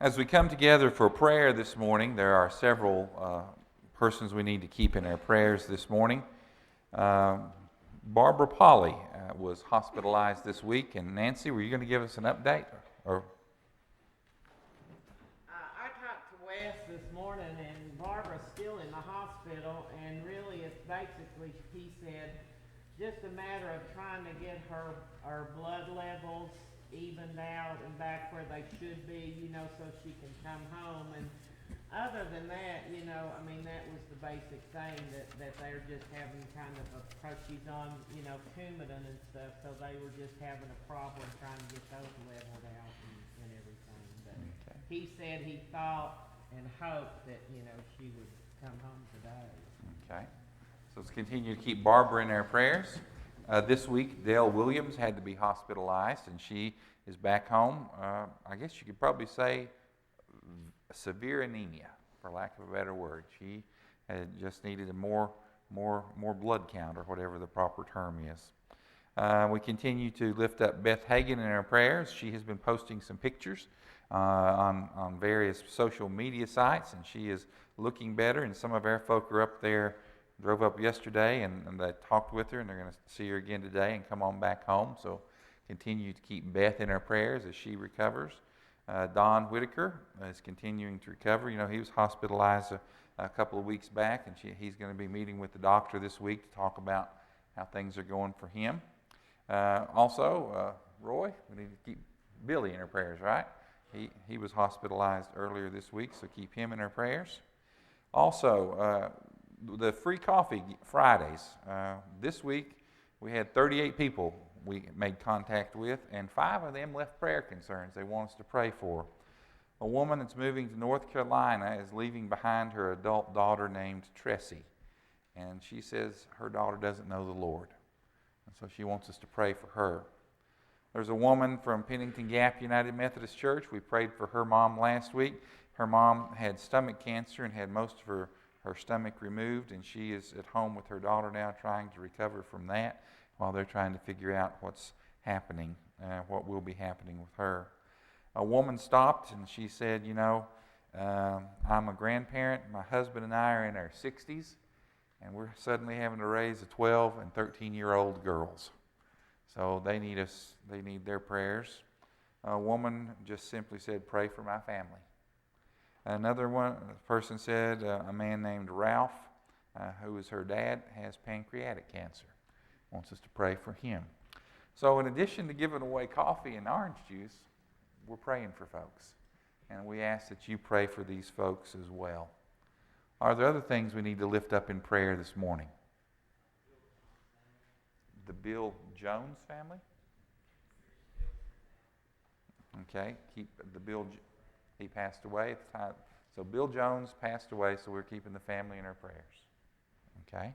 As we come together for prayer this morning, there are several persons we need to keep in our prayers this morning. Barbara Polly was hospitalized this week, and Nancy, were you going to give us an update? Or I talked to Wes this morning, and Barbara's still in the hospital, and really it's basically, he said, just a matter of trying to get her blood levels evened out and back where they should be, so she can come home. And other than that, that was the basic thing, that they're just having kind of because she's on, Coumadin and stuff, so they were just having a problem trying to get those leveled out and everything. But okay. He said he thought and hoped that, she would come home today. Okay. So let's continue to keep Barbara in our prayers. This week, Dale Williams had to be hospitalized, and she is back home. I guess you could probably say severe anemia, for lack of a better word. She had just needed a more blood count, or whatever the proper term is. We continue to lift up Beth Hagan in our prayers. She has been posting some pictures on various social media sites, and she is looking better, and some of our folk are up there, drove up yesterday, and they talked with her, and they're going to see her again today and come on back home. So continue to keep Beth in our prayers as she recovers. Don Whitaker is continuing to recover. He was hospitalized a couple of weeks back, and he's going to be meeting with the doctor this week to talk about how things are going for him. Also, Roy, we need to keep Billy in our prayers, right? He was hospitalized earlier this week, so keep him in our prayers. Also, the free coffee Fridays. This week we had 38 people we made contact with, and 5 of them left prayer concerns they want us to pray for. A woman that's moving to North Carolina is leaving behind her adult daughter named Tressie, and she says her daughter doesn't know the Lord, and so she wants us to pray for her. There's a woman from Pennington Gap United Methodist Church. We prayed for her mom last week. Her mom had stomach cancer and had most of her stomach removed, and she is at home with her daughter now trying to recover from that while they're trying to figure out what's happening, what will be happening with her. A woman stopped and she said, I'm a grandparent. My husband and I are in our 60s, and we're suddenly having to raise a 12 and 13-year-old girls. So they need their prayers. A woman just simply said, pray for my family. Another person said a man named Ralph, who is her dad, has pancreatic cancer. Wants us to pray for him. So in addition to giving away coffee and orange juice, we're praying for folks. And we ask that you pray for these folks as well. Are there other things we need to lift up in prayer this morning? The Bill Jones family? Okay, keep the Bill. He passed away at the time. So Bill Jones passed away, so we're keeping the family in our prayers. Okay?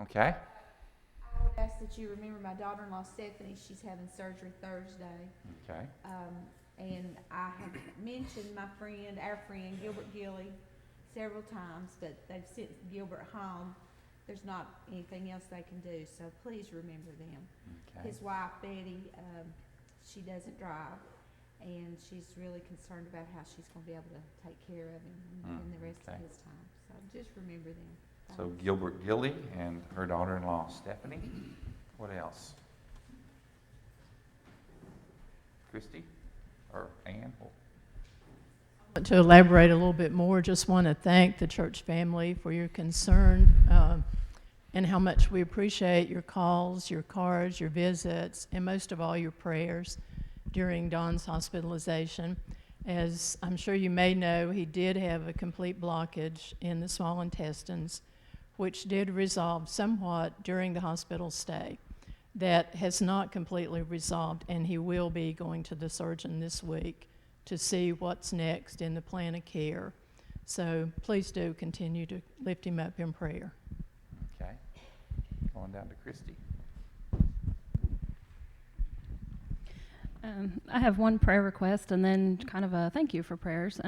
Okay. I would ask that you remember my daughter-in-law, Stephanie. She's having surgery Thursday. Okay. And I have mentioned our friend, Gilbert Gilly, several times, but they've sent Gilbert home. There's not anything else they can do, so please remember them. Okay. His wife, Betty, she doesn't drive, and she's really concerned about how she's going to be able to take care of him in the rest of his time. So just remember them. So Gilbert Gilly and her daughter-in-law, Stephanie. What else? Christy or Ann? To elaborate a little bit more, just want to thank the church family for your concern and how much we appreciate your calls, your cards, your visits, and most of all your prayers during Don's hospitalization. As I'm sure you may know, he did have a complete blockage in the small intestines, which did resolve somewhat during the hospital stay. That has not completely resolved, and he will be going to the surgeon this week to see what's next in the plan of care. So please do continue to lift him up in prayer. Okay. Going down to Christy. I have one prayer request and then kind of a thank you for prayers.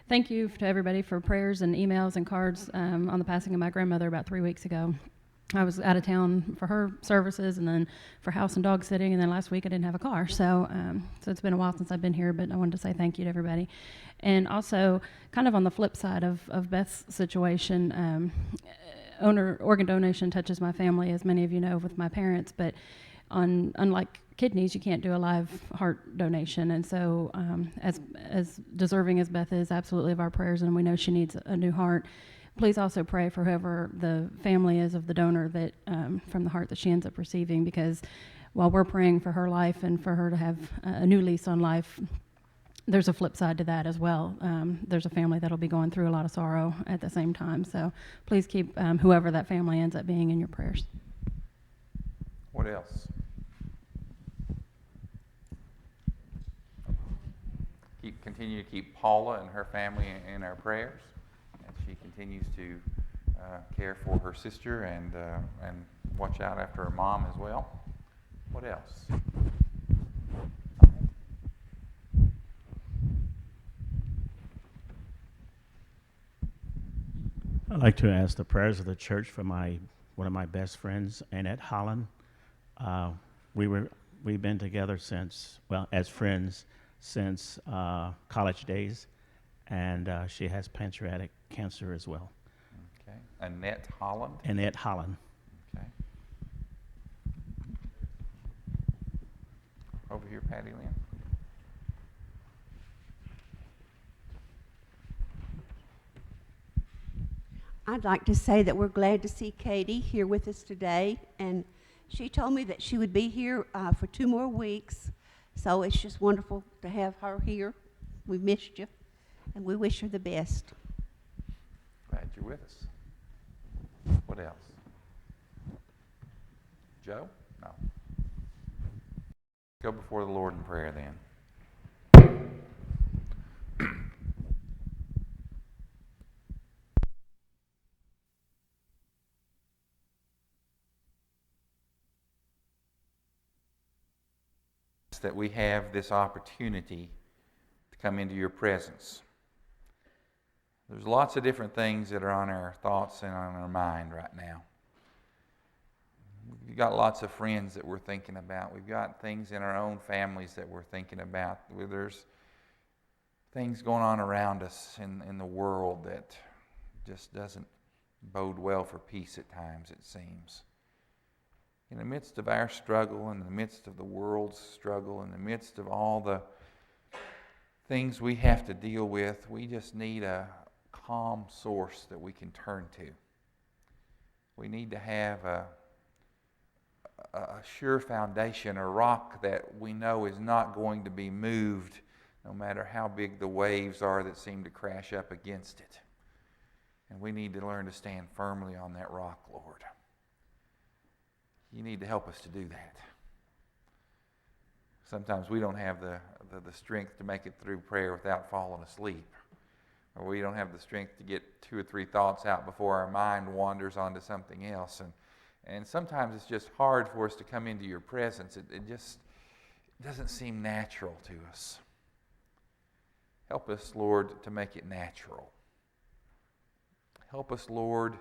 Thank you to everybody for prayers and emails and cards on the passing of my grandmother about 3 weeks ago. I was out of town for her services, and then for house and dog sitting, and then last week I didn't have a car. So it's been a while since I've been here, but I wanted to say thank you to everybody. And also, kind of on the flip side of Beth's situation, organ donation touches my family, as many of you know, with my parents, but unlike kidneys, you can't do a live heart donation. And so as deserving as Beth is absolutely of our prayers, and we know she needs a new heart, please also pray for whoever the family is of the donor that from the heart that she ends up receiving, because while we're praying for her life and for her to have a new lease on life, there's a flip side to that as well. There's a family that'll be going through a lot of sorrow at the same time. So please keep whoever that family ends up being in your prayers. What else? Continue to keep Paula and her family in our prayers, as she continues to care for her sister and watch out after her mom as well. What else? I'd like to ask the prayers of the church for one of my best friends, Annette Holland. We've been together as friends since college days, and she has pancreatic cancer as well. Okay. Annette Holland? Annette Holland. Okay. Over here, Patty Lynn. I'd like to say that we're glad to see Katie here with us today, and she told me that she would be here for 2 more weeks, so it's just wonderful to have her here. We missed you, and we wish her the best. Glad you're with us. What else? Joe? No. Go before the Lord in prayer then. That we have this opportunity to come into your presence. There's lots of different things that are on our thoughts and on our mind right now. We've got lots of friends that we're thinking about. We've got things in our own families that we're thinking about. There's things going on around us in the world that just doesn't bode well for peace at times, it seems. In the midst of our struggle, in the midst of the world's struggle, in the midst of all the things we have to deal with, we just need a calm source that we can turn to. We need to have a sure foundation, a rock that we know is not going to be moved no matter how big the waves are that seem to crash up against it. And we need to learn to stand firmly on that rock, Lord. You need to help us to do that. Sometimes we don't have the strength to make it through prayer without falling asleep. Or we don't have the strength to get 2 or 3 thoughts out before our mind wanders onto something else. And sometimes it's just hard for us to come into your presence. It just doesn't seem natural to us. Help us, Lord, to make it natural. Help us, Lord,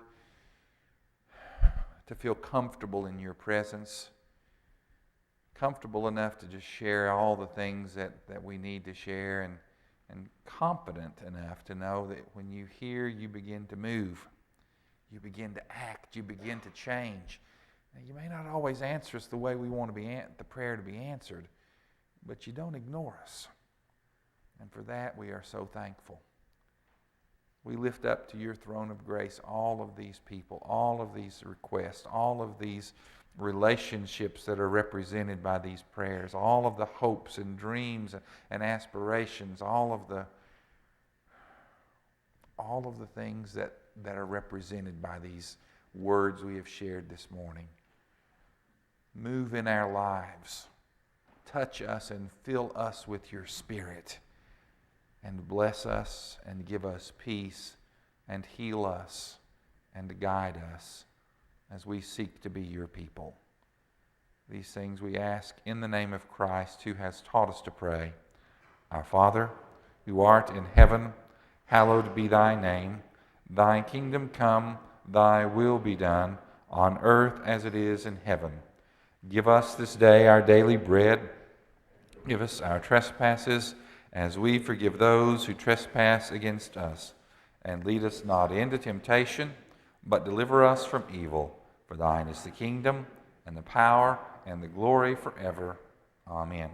to feel comfortable in your presence, comfortable enough to just share all the things that we need to share, and confident enough to know that when you hear, you begin to move, you begin to act, you begin to change. Now, you may not always answer us the way we want the prayer to be answered, but you don't ignore us. And for that, we are so thankful. We lift up to your throne of grace all of these people, all of these requests, all of these relationships that are represented by these prayers, all of the hopes and dreams and aspirations, all of the things that are represented by these words we have shared this morning. Move in our lives. Touch us and fill us with your Spirit. And bless us and give us peace and heal us and guide us as we seek to be your people. These things we ask in the name of Christ, who has taught us to pray. Our Father, who art in heaven, hallowed be thy name. Thy kingdom come, thy will be done, on earth as it is in heaven. Give us this day our daily bread. Give us our trespasses, as we forgive those who trespass against us. And lead us not into temptation, but deliver us from evil. For thine is the kingdom, and the power, and the glory forever. Amen.